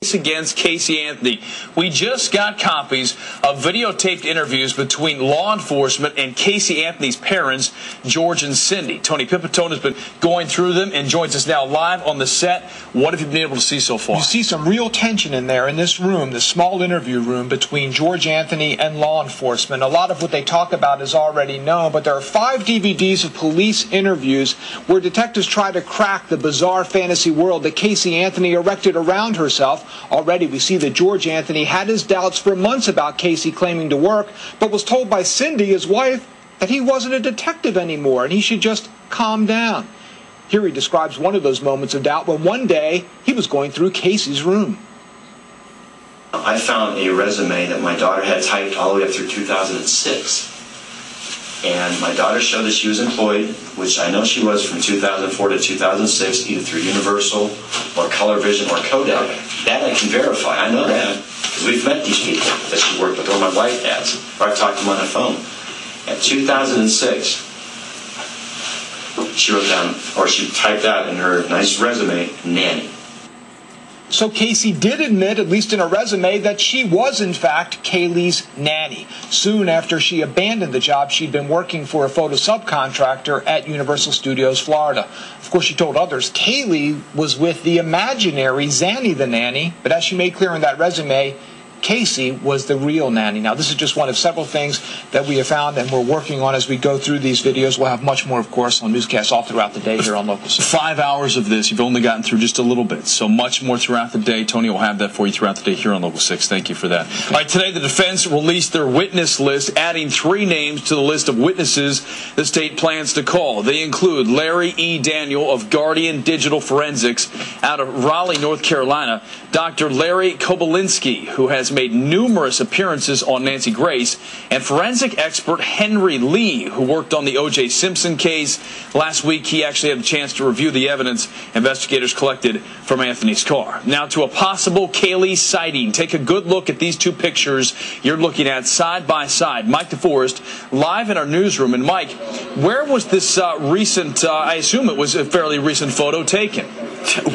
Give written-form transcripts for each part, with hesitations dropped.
Against Casey Anthony. We just got copies of videotaped interviews between law enforcement and Casey Anthony's parents, George and Cindy. Tony Pipitone has been going through them and joins us now live on the set. What have you been able to see so far? You see some real tension in there in this room, the small interview room between George Anthony and law enforcement. A lot of what they talk about is already known, but there are 5 DVDs of police interviews where detectives try to crack the bizarre fantasy world that Casey Anthony erected around herself. Already we see that George Anthony had his doubts for months about Casey claiming to work, but was told by Cindy, his wife, that he wasn't a detective anymore and he should just calm down. Here he describes one of those moments of doubt when one day he was going through Casey's room. I found a resume that my daughter had typed all the way up through 2006. And my daughter showed that she was employed, which I know she was from 2004 to 2006, either through Universal or Color Vision or Kodak. That I can verify. I know that because we've met these people that she worked with, or my wife has, or I've talked to them on the phone. At 2006, she wrote down, or she typed out in her nice resume, nanny. So Casey did admit, at least in her resume, that she was in fact Caylee's nanny. Soon after she abandoned the job, she'd been working for a photo subcontractor at Universal Studios, Florida. Of course, she told others Caylee was with the imaginary Zanny the nanny, but as she made clear in that resume, Casey was the real nanny. Now, this is just one of several things that we have found and we're working on as we go through these videos. We'll have much more, of course, on newscasts all throughout the day here on Local 6. 5 hours of this. You've only gotten through just a little bit, so much more throughout the day. Tony will have that for you throughout the day here on Local 6. Thank you for that. All right, today the defense released their witness list, adding 3 names to the list of witnesses the state plans to call. They include Larry E. Daniel of Guardian Digital Forensics out of Raleigh, North Carolina, Dr. Larry Kobolinski, who has made numerous appearances on Nancy Grace, and forensic expert Henry Lee, who worked on the O.J. Simpson case. Last week, he actually had a chance to review the evidence investigators collected from Anthony's car. Now to a possible Caylee sighting. Take a good look at these 2 pictures you're looking at side by side. Mike DeForest, live in our newsroom. And Mike, where was this recent, I assume it was a fairly recent photo taken?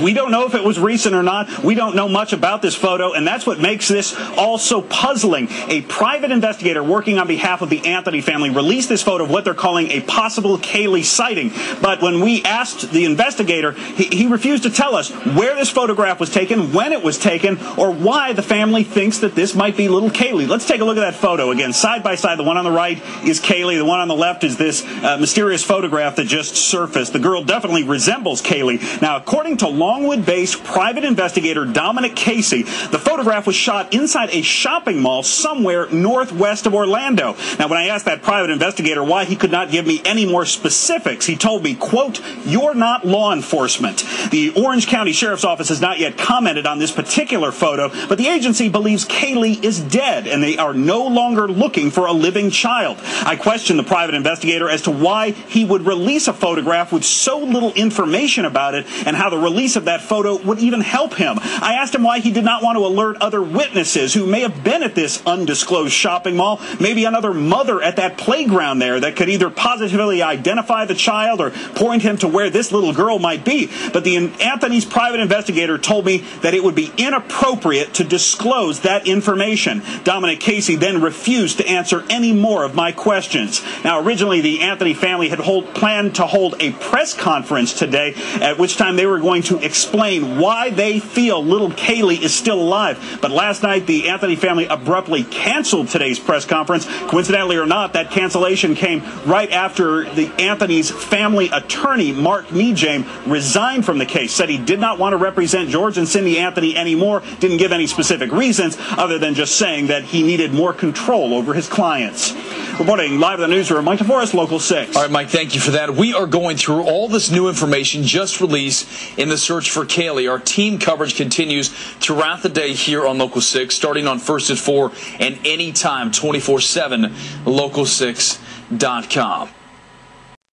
We don't know if it was recent or not. We don't know much about this photo, and that's what makes this all so puzzling. A private investigator working on behalf of the Anthony family released this photo of what they're calling a possible Caylee sighting. But when we asked the investigator, he refused to tell us where this photograph was taken, when it was taken, or why the family thinks that this might be little Caylee. Let's take a look at that photo. Again, side by side, the one on the right is Caylee. The one on the left is this mysterious photograph that just surfaced. The girl definitely resembles Caylee. Now, according to Longwood-based private investigator Dominic Casey, the photograph was shot inside a shopping mall somewhere northwest of Orlando. Now, when I asked that private investigator why he could not give me any more specifics, he told me, quote, "You're not law enforcement." The Orange County Sheriff's Office has not yet commented on this particular photo, but the agency believes Caylee is dead and they are no longer looking for a living child. I questioned the private investigator as to why he would release a photograph with so little information about it and how the release of that photo would even help him. I asked him why he did not want to alert other witnesses who may have been at this undisclosed shopping mall, maybe another mother at that playground there that could either positively identify the child or point him to where this little girl might be. But the Anthony's private investigator told me that it would be inappropriate to disclose that information. Dominic Casey then refused to answer any more of my questions. Now, originally, the Anthony family had planned to hold a press conference today, at which time they were going to explain why they feel little Caylee is still alive. But last night, the Anthony family abruptly canceled today's press conference. Coincidentally or not, that cancellation came right after the Anthony's family attorney, Mark Meejame, resigned from the case, said he did not want to represent George and Cindy Anthony anymore, didn't give any specific reasons other than just saying that he needed more control over his clients. Reporting live in the newsroom, Mike DeForest, Local 6. All right, Mike, thank you for that. We are going through all this new information just released in the search for Caylee. Our team coverage continues throughout the day here on Local 6, starting on First at 4 and anytime 24/7, local6.com.